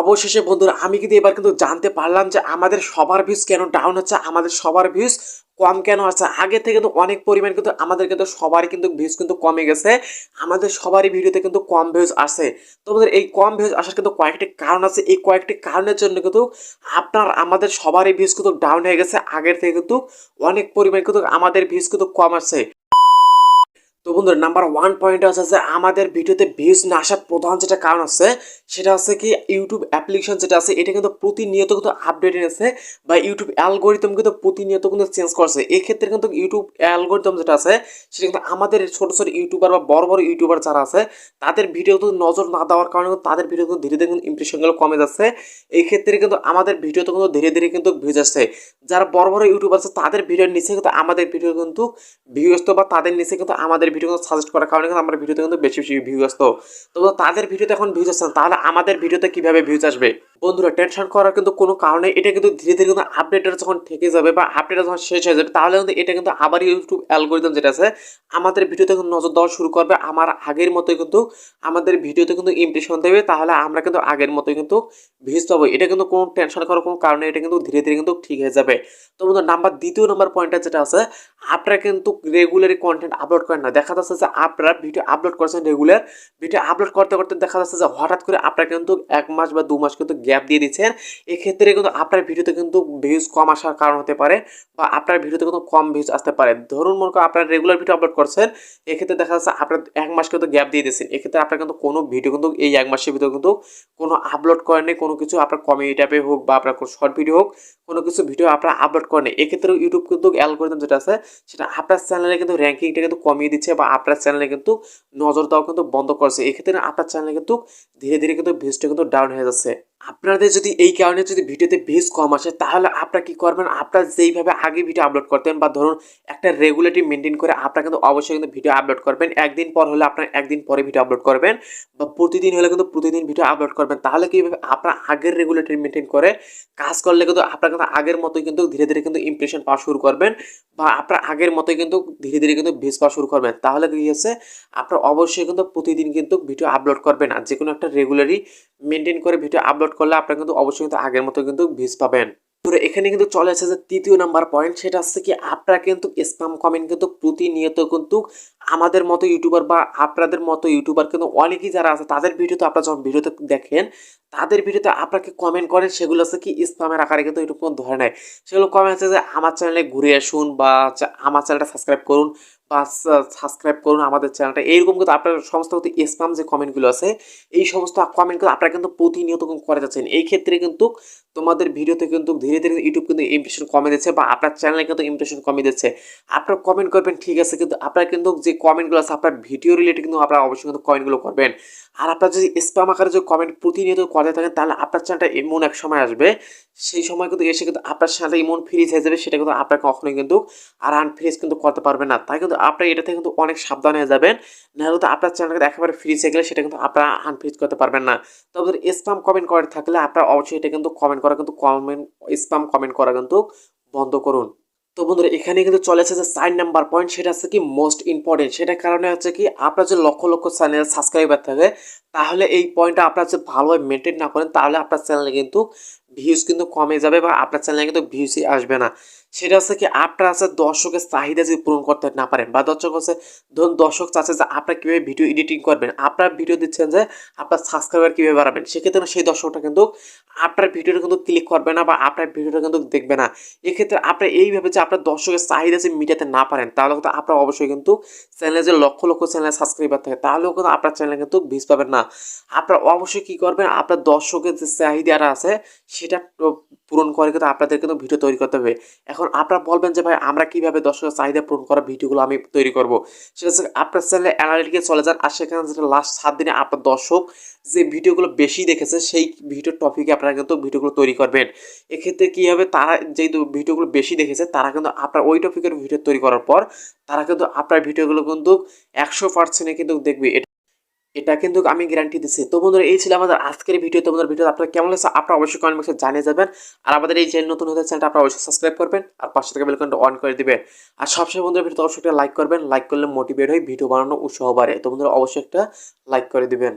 অবশেষে বন্ধুরা আমি কিন্তু এবার কিন্তু জানতে পারলাম যে আমাদের সবার ভিউজ কেন ডাউন হচ্ছে, আমাদের সবার ভিউজ কম কেন আছে। আগে থেকে কিন্তু অনেক পরিমাণ কিন্তু আমাদের কিন্তু সবারই কিন্তু ভিউজ কিন্তু কমে গেছে, আমাদের সবারই ভিডিওতে কিন্তু কম ভিউজ আসে। তোমাদের এই কম ভিউজ আসার কিন্তু কয়েকটি কারণ আছে, এই কয়েকটি কারণের জন্য কিন্তু আপনার আমাদের সবারই ভিউজ কিন্তু ডাউন হয়ে গেছে। আগের থেকে কিন্তু অনেক পরিমাণ কিন্তু আমাদের ভিউজ কিন্তু কম আছে। তো বন্ধুরা নাম্বার ওয়ান পয়েন্ট আছে যে আমাদের ভিডিওতে ভিউজ না আসার প্রধান যেটা কারণ আছে সেটা হচ্ছে কি ইউটিউব অ্যাপ্লিকেশন যেটা আছে এটা কিন্তু প্রতিনিয়ত কিন্তু আপডেট এনেছে, বা ইউটিউব অ্যালগোরিদম কিন্তু প্রতিনিয়ত কিন্তু চেঞ্জ করছে। এই ক্ষেত্রে কিন্তু ইউটিউব অ্যালগোরিদম যেটা আছে সেটা কিন্তু আমাদের ছোট ছোট ইউটিউবার বা বড় বড় ইউটিউবার যারা আছে তাদের ভিডিও কিন্তু নজর না দেওয়ার কারণে কিন্তু তাদের ভিডিও কিন্তু ধীরে ধীরে কিন্তু ইমপ্রেশনগুলো কমে যাচ্ছে। এই ক্ষেত্রে কিন্তু আমাদের ভিডিওতে কিন্তু ধীরে ধীরে কিন্তু ভিউজ আসছে। যারা বড় বড় ইউটিউবার আছে তাদের ভিডিওর নিচে কিন্তু আমাদের ভিডিও কিন্তু ভিউ আসতো, বা তাদের নিচে কিন্তু আমাদের ভিডিও সাজেস্ট করার কারণে কিন্তু আমার ভিডিওতে কিন্তু বেশি বেশি ভিউ আসতো। তো তাদের ভিডিওতে এখন ভিউজ আসছে না, তাহলে আমাদের ভিডিওতে কিভাবে ভিউজ আসবে? বন্ধুরা টেনশন করার কিন্তু কোনো কারণে, এটা কিন্তু ধীরে ধীরে কিন্তু আপডেটটা যখন থেকে যাবে বা আপডেটটা যখন শেষ হয়ে যাবে তাহলে কিন্তু এটা কিন্তু আবার ইউটিউব অ্যালগোরিদম যেটা আছে আমাদের ভিডিওতে কিন্তু নজর দেওয়া শুরু করবে। আমার আগের মতোই কিন্তু আমাদের ভিডিওতে কিন্তু ইমপ্রেশন দেবে, তাহলে আমরা কিন্তু আগের মতোই কিন্তু ভিউজ পাবো। এটা কিন্তু কোনো টেনশন করার কোনো কারণে, এটা কিন্তু ধীরে ধীরে কিন্তু ঠিক হয়ে যাবে। তো বন্ধু দ্বিতীয় নাম্বার পয়েন্টটা যেটা আছে, আপনারা কিন্তু রেগুলারই কন্টেন্ট আপলোড করেন না। দেখা যাচ্ছে যে আপনারা ভিডিও আপলোড করছেন রেগুলার, ভিডিও আপলোড করতে করতে দেখা যাচ্ছে যে হঠাৎ করে আপনারা কিন্তু 1 মাস বা 2 মাস কিন্তু গ্যাপ দিয়ে দিচ্ছেন। এক্ষেত্রে কিন্তু আপনার ভিডিওতে কিন্তু ভিউজ কম আসার কারণ হতে পারে, বা আপনার ভিডিওতে কিন্তু কম ভিউজ আসতে পারে। ধরুন মনে করেন আপনারা রেগুলার ভিডিও আপলোড করছেন, এক্ষেত্রে দেখা যাচ্ছে আপনার 1 মাস কিন্তু গ্যাপ দিয়ে দিচ্ছেন। এক্ষেত্রে আপনার কিন্তু কোনো ভিডিও কিন্তু এই 1 মাসের ভিতরে কিন্তু কোনো আপলোড করেননি, কোনো কিছু আপনার কমেডি টাইপে হোক বা আপনার কোনো শর্ট ভিডিও হোক, কোনো কিছু ভিডিও আপনারা আপলোড করেন। এক্ষেত্রে ইউটিউব কিন্তু অ্যালগোরিদম যেটা আছে সেটা আপনার চ্যানেলে কিন্তু র্যাঙ্কিংটা কিন্তু কমিয়ে দিচ্ছে, বা আপনার চ্যানেলে কিন্তু নজর দেওয়া কিন্তু বন্ধ করছে। এক্ষেত্রে আপনার চ্যানেলে কিন্তু ধীরে ধীরে কিন্তু ভিউজটা কিন্তু ডাউন হয়ে যাচ্ছে। আপনাদের যদি এই কারণে যদি ভিডিওতে ভিউজ কম আসে তাহলে আপনারা কি করবেন, আপনারা যেইভাবে আগে ভিডিও আপলোড করতেন বা ধরুন একটা রেগুলারিটি মেনটেন করে আপনারা কিন্তু অবশ্যই কিন্তু ভিডিও আপলোড করবেন। একদিন পর হলে আপনার একদিন পরে ভিডিও আপলোড করবেন, বা প্রতিদিন হলে কিন্তু প্রতিদিন ভিডিও আপলোড করবেন। তাহলে কিভাবে আপনার আগের রেগুলারিটি মেনটেন করে কাজ করলে কিন্তু আপনার কিন্তু আগের মতোই কিন্তু ধীরে ধীরে কিন্তু ইমপ্রেশন পাওয়া শুরু করবেন, বা আপনার আগের মতোই কিন্তু ধীরে ধীরে কিন্তু ভিউজ পাওয়া শুরু করবেন। তাহলে কি হচ্ছে, আপনার অবশ্যই কিন্তু প্রতিদিন কিন্তু ভিডিও আপলোড করবেন, আর যে কোনো একটা রেগুলারি মেনটেন করে ভিডিও আপলোড করলে আপনারা কিন্তু অবশ্যই কিন্তু আগের মতো কিন্তু ভিউজ পাবেন। তো এখানে কিন্তু চলে আসে যে তৃতীয় নাম্বার পয়েন্ট, সেটা হচ্ছে কি আপনারা কিন্তু স্প্যাম কমেন্ট কিন্তু প্রতিনিয়ত কিন্তু আমাদের মতো ইউটিউবার বা আপনাদের মতো ইউটিউবার কিন্তু অনেকেই যারা আছে তাদের ভিডিওতে আপনারা যখন ভিডিওতে দেখেন তাদের ভিডিওতে আপনাকে কমেন্ট করেন, সেগুলো হচ্ছে কি স্প্যামের আকারে কিন্তু ইউটিউব ধরে নেয়। সেগুলো কমেন্ট আছে যে আমার চ্যানেলে ঘুরে আসুন, বা আমার চ্যানেলটা সাবস্ক্রাইব করুন, বা সাবস্ক্রাইব করুন আমাদের চ্যানেলটা। এইরকম কিন্তু আপনার সমস্ত কিন্তু স্প্যাম যে কমেন্টগুলো আছে এই সমস্ত কমেন্টগুলো আপনারা কিন্তু প্রতিনিয়ত করে যাচ্ছেন। এই ক্ষেত্রে কিন্তু তোমাদের ভিডিওতে কিন্তু ধীরে ধীরে ইউটিউব কিন্তু ইমপ্রেশন কমে দিচ্ছে, বা আপনার চ্যানেলে কিন্তু ইমপ্রেশন কমে দিচ্ছে। আপনারা কমেন্ট করবেন ঠিক আছে, কিন্তু আপনারা কিন্তু যে কমেন্টগুলো আছে আপনার ভিডিও রিলেটেড কিন্তু আপনারা অবশ্যই কিন্তু কমেন্টগুলো করবেন। আর আপনার যদি স্প্যাম আকারে যদি কমেন্ট প্রতিনিয়ত করতে থাকেন তাহলে আপনার চ্যানেলটা এমন এক সময় আসবে, সেই সময় কিন্তু এসে কিন্তু আপনার চ্যানেলটা এমন ফ্রিজ হয়ে যাবে, সেটা কিন্তু আপনার কখনোই কিন্তু আর আনফ্রিজ কিন্তু করতে পারবেন না। তাই কিন্তু আপনার এটা থেকে কিন্তু অনেক সাবধান হয়ে যাবেন, নাহলে তো আপনার চ্যানেলটা একেবারে ফ্রিজ হয়ে গেলে সেটা কিন্তু আপনারা আনফ্রিজ করতে পারবেন না। তবে স্প্যাম কমেন্ট করে থাকলে আপনারা অবশ্যই এটা কিন্তু স্প্যাম কমেন্ট করা কিন্তু বন্ধ করুন। তো বন্ধুরা এখানে কিন্তু চলে আসছে যে 4 নাম্বার পয়েন্ট, সেটা হচ্ছে কি মোস্ট ইম্পর্টেন্ট। সেটার কারণে হচ্ছে কি আপনার যে লক্ষ লক্ষ চ্যানেল সাবস্ক্রাইবার থাকে, তাহলে এই পয়েন্টটা আপনার যে ভালোভাবে মেনটেন না করেন তাহলে আপনার চ্যানেলে কিন্তু ভিউজ কিন্তু কমে যাবে, বা আপনার চ্যানেলে কিন্তু ভিউজই আসবে না। সেটা হচ্ছে কি আপনার আছে দর্শকের চাহিদা যদি পূরণ করতে না পারেন, বা দর্শক হচ্ছে ধরুন দর্শক চাচ্ছে যে আপনার কীভাবে ভিডিও এডিটিং করবেন, আপনার ভিডিও দিচ্ছেন যে আপনার সাবস্ক্রাইবার কীভাবে বাড়াবেন, সেক্ষেত্রে সেই দর্শকটা কিন্তু আপনার ভিডিওটা কিন্তু ক্লিক করবে না, বা আপনার ভিডিওটা কিন্তু দেখবে না। এক্ষেত্রে আপনার এইভাবে যে আপনার দর্শকের চাহিদা যে মিটাতে না পারেন তাহলে কিন্তু আপনার অবশ্যই কিন্তু চ্যানেলে যে লক্ষ লক্ষ চ্যানেলে সাবস্ক্রাইবার থাকে তাহলেও কিন্তু আপনার চ্যানেলে কিন্তু ভিউজ পাবেন না। আপনার অবশ্যই কী করবেন, আপনার দর্শকের যে চাহিদাটা আছে সেটা পূরণ করে কিন্তু আপনাদের কিন্তু ভিডিও তৈরি করতে হবে। এখন আপনারা বলবেন যে ভাই আমরা কীভাবে দর্শকের চাহিদা পূরণ করা ভিডিওগুলো আমি তৈরি করব, সেটা হচ্ছে আপনার চ্যানেলে অ্যানালিটিকে চলে যান, আর সেখানে যেটা লাস্ট 7 দিনে আপনার দর্শক যে ভিডিওগুলো বেশি দেখেছে সেই ভিডিও টপিকে আপনারা কিন্তু ভিডিওগুলো তৈরি করবেন। এক্ষেত্রে কী হবে, তারা যেই ভিডিওগুলো বেশি দেখেছে তারা কিন্তু আপনার ওই টপিকের ভিডিও তৈরি করার পর তারা কিন্তু আপনার ভিডিওগুলো কিন্তু 100% কিন্তু দেখবে। এটা কিন্তু আমি গ্যারান্টি দিচ্ছি। তো বন্ধুরা এই ছিল আমাদের আজকের ভিডিও। তোমাদের ভিডিও আপনার কেমন লাগছে আপনারা অবশ্যই কমেন্ট বক্সে জানিয়ে যাবেন। আর আমাদের এই চ্যানেল নতুন হতে চ্যানেলটা আপনারা অবশ্যই সাবস্ক্রাইব করবেন, আর পাশে থাকা বেল আইকনটা অন করে দিবেন। আর সবসময় বন্ধুরা ভিডিওতে অবশ্যই একটা লাইক করবেন, লাইক করলে মোটিভেট হয়ে ভিডিও বানানো উৎসাহ বাড়ে। তো বন্ধুরা অবশ্যই একটা লাইক করে দিবেন।